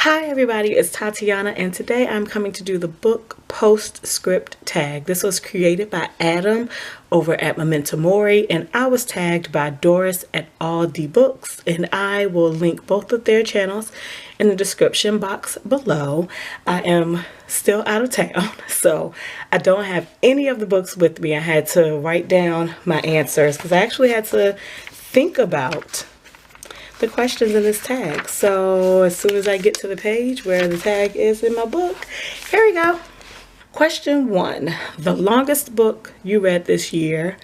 Hi everybody, it's Tatiana and today I'm coming to do the book Postscript tag. This was created by Adam over at Memento Mori and I was tagged by Doris at All D Books, and I will link both of their channels in the description box below. I am still out of town, so I don't have any of the books with me. I had to write down my answers because I actually had to think about the questions in this tag. So as soon as I get to the page where the tag is in my book, here we go. Question 1, the longest book you read this year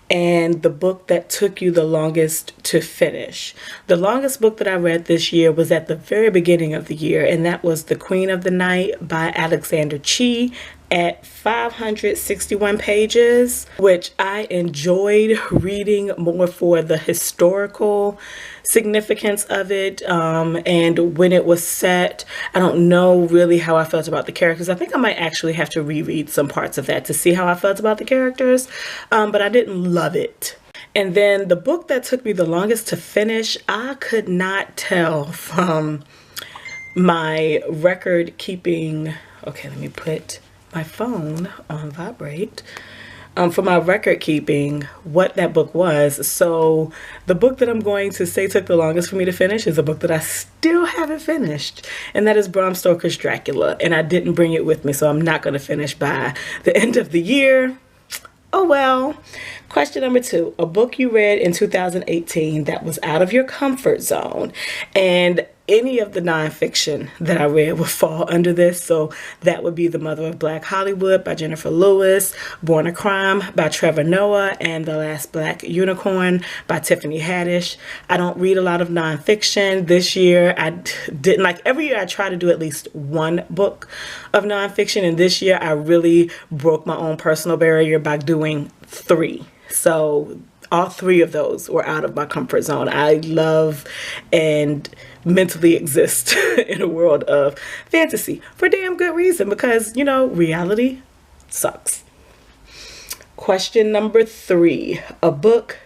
and the book that took you the longest to finish. The longest book that I read this year was at the very beginning of the year, and that was The Queen of the Night by Alexander Chi at 561 pages, which I enjoyed reading more for the historical significance of it, and when it was set. I don't know really how I felt about the characters. I think I might actually have to reread some parts of that to see how I felt about the characters, but I didn't love it. And then the book that took me the longest to finish, I could not tell from my record keeping. Okay, let me put my phone on vibrate. For my record keeping, what that book was. So the book that I'm going to say took the longest for me to finish is a book that I still haven't finished, and that is Bram Stoker's Dracula, and I didn't bring it with me, so I'm not going to finish by the end of the year. Oh well. Question number 2, a book you read in 2018 that was out of your comfort zone. And any of the nonfiction that I read would fall under this. So that would be The Mother of Black Hollywood by Jennifer Lewis, Born a Crime by Trevor Noah, and The Last Black Unicorn by Tiffany Haddish. I don't read a lot of nonfiction. This year I didn't. Like every year I try to do at least one book of nonfiction, and this year I really broke my own personal barrier by doing 3. So all 3 of those were out of my comfort zone. I love and mentally exist in a world of fantasy for damn good reason, because, you know, reality sucks. Question number 3, a book,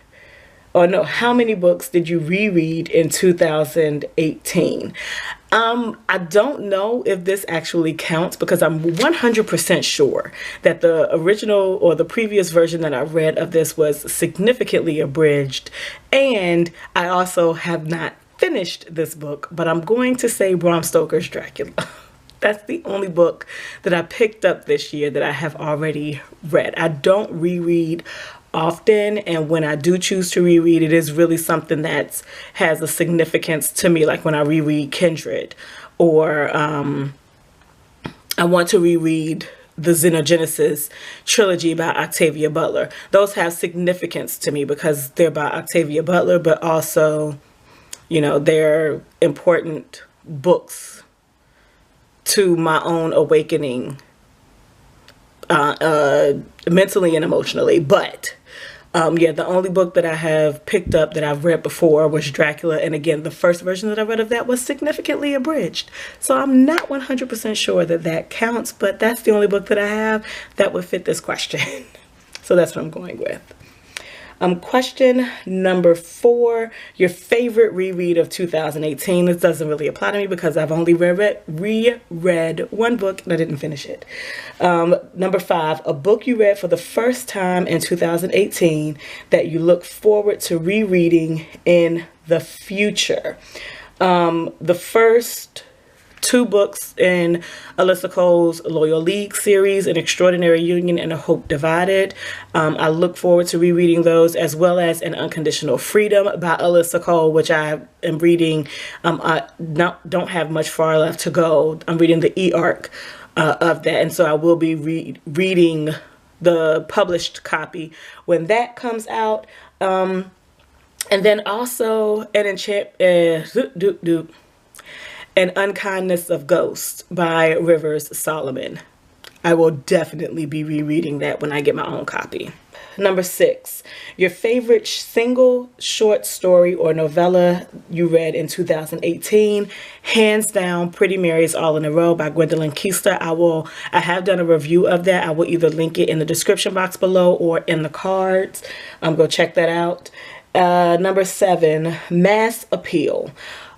or no, how many books did you reread in 2018? I don't know if this actually counts because I'm 100% sure that the original or the previous version that I read of this was significantly abridged, and I also have not finished this book, but I'm going to say Bram Stoker's Dracula. That's the only book that I picked up this year that I have already read. I don't reread often, and when I do choose to reread, it is really something that has a significance to me, like when I reread Kindred, or I want to reread the Xenogenesis trilogy by Octavia Butler. Those have significance to me because they're by Octavia Butler, but also, you know, they're important books to my own awakening, mentally and emotionally. But yeah, the only book that I have picked up that I've read before was Dracula, and again, the first version that I read of that was significantly abridged. So I'm not 100% sure that that counts, but that's the only book that I have that would fit this question. So that's what I'm going with. Question number 4, your favorite reread of 2018. This doesn't really apply to me because I've only reread one book and I didn't finish it. Number 5, a book you read for the first time in 2018 that you look forward to rereading in the future. The first 2 books in Alyssa Cole's Loyal League series, An Extraordinary Union and A Hope Divided. I look forward to rereading those, as well as An Unconditional Freedom by Alyssa Cole, which I am reading. I don't have much far left to go. I'm reading the e-arc of that, and so I will be reading the published copy when that comes out. And then also An Unkindness of Ghosts by Rivers Solomon. I will definitely be rereading that when I get my own copy. Number 6, your favorite single short story or novella you read in 2018. Hands down, Pretty Mary's All in a Row by Gwendolyn Keister. I have done a review of that. I will either link it in the description box below or in the cards. Go check that out. Number 7, Mass Appeal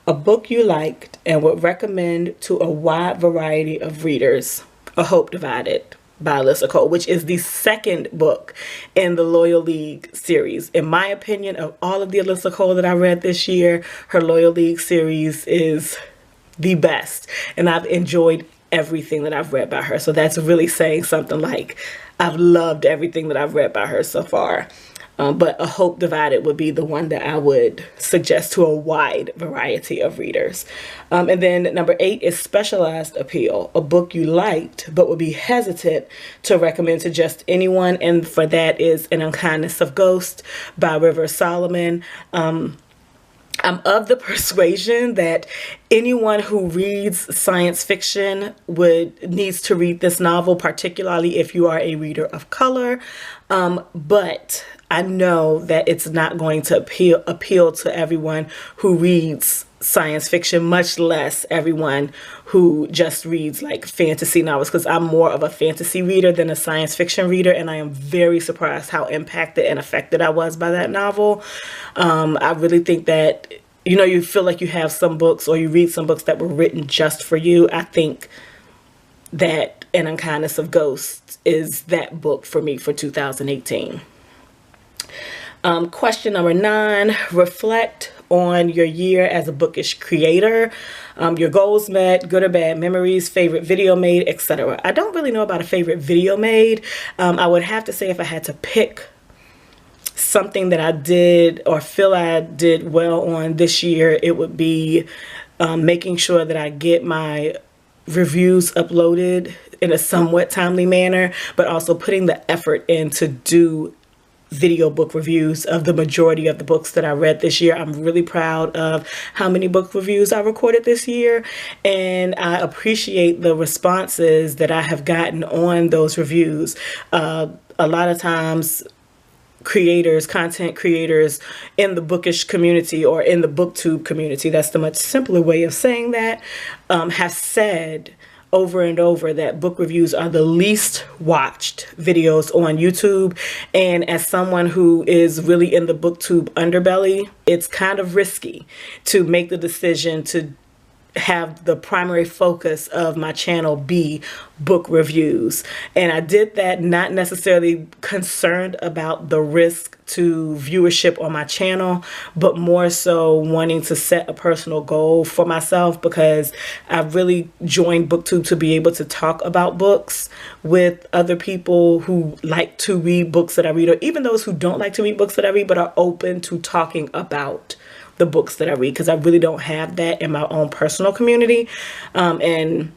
A book you liked and would recommend to a wide variety of readers. A Hope Divided by Alyssa Cole, which is the second book in the Loyal League series. In my opinion, of all of the Alyssa Cole that I read this year, her Loyal League series is the best. And I've enjoyed everything that I've read by her. So that's really saying something. Like, I've loved everything that I've read by her so far. But A Hope Divided would be the one that I would suggest to a wide variety of readers. And then number 8 is Specialized Appeal, a book you liked but would be hesitant to recommend to just anyone. And for that is An Unkindness of Ghost by River Solomon. I'm of the persuasion that anyone who reads science fiction needs to read this novel, particularly if you are a reader of color. But I know that it's not going to appeal to everyone who reads science fiction, much less everyone who just reads like fantasy novels, because I'm more of a fantasy reader than a science fiction reader, and I am very surprised how impacted and affected I was by that novel. I really think that, you know, you feel like you have some books or you read some books that were written just for you. I think that An Unkindness of Ghosts is that book for me for 2018. Question number 9, reflect on your year as a bookish creator, your goals met, good or bad memories, favorite video made, etc. I don't really know about a favorite video made. I would have to say if I had to pick something that I did or feel I did well on this year, it would be making sure that I get my reviews uploaded in a somewhat timely manner, but also putting the effort in to do video book reviews of the majority of the books that I read this year. I'm really proud of how many book reviews I recorded this year, and I appreciate the responses that I have gotten on those reviews. A lot of times content creators in the bookish community or in the booktube community, that's the much simpler way of saying that, have said over and over that book reviews are the least watched videos on YouTube. And as someone who is really in the booktube underbelly, it's kind of risky to make the decision to have the primary focus of my channel be book reviews. And I did that not necessarily concerned about the risk to viewership on my channel, but more so wanting to set a personal goal for myself, because I really joined BookTube to be able to talk about books with other people who like to read books that I read, or even those who don't like to read books that I read but are open to talking about the books that I read, because I really don't have that in my own personal community. And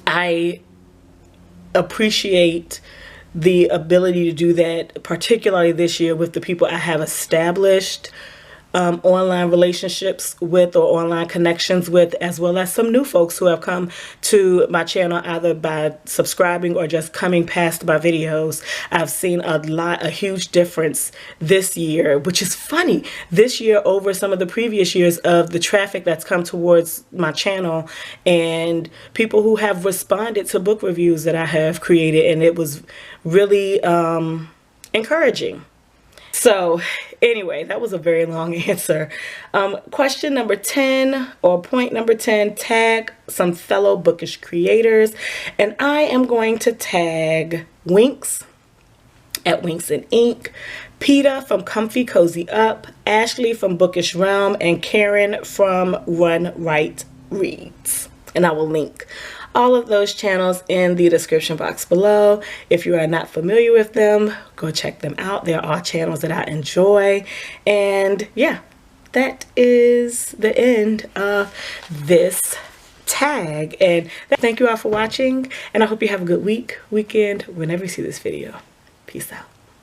I appreciate the ability to do that, particularly this year with the people I have established online relationships with or online connections with, as well as some new folks who have come to my channel either by subscribing or just coming past my videos. I've seen a huge difference this year, which is funny, this year over some of the previous years, of the traffic that's come towards my channel and people who have responded to book reviews that I have created, and it was really encouraging. So anyway, that was a very long answer. Question number 10, or point number 10, tag some fellow bookish creators. And I am going to tag Winks at Winks and Ink, Peta from Comfy Cozy Up, Ashley from Bookish Realm, and Karen from Run Right Reads. And I will link all of those channels in the description box below. If you are not familiar with them, go check them out. They're all channels that I enjoy. And yeah, that is the end of this tag. And thank you all for watching, and I hope you have a good weekend, whenever you see this video. Peace out.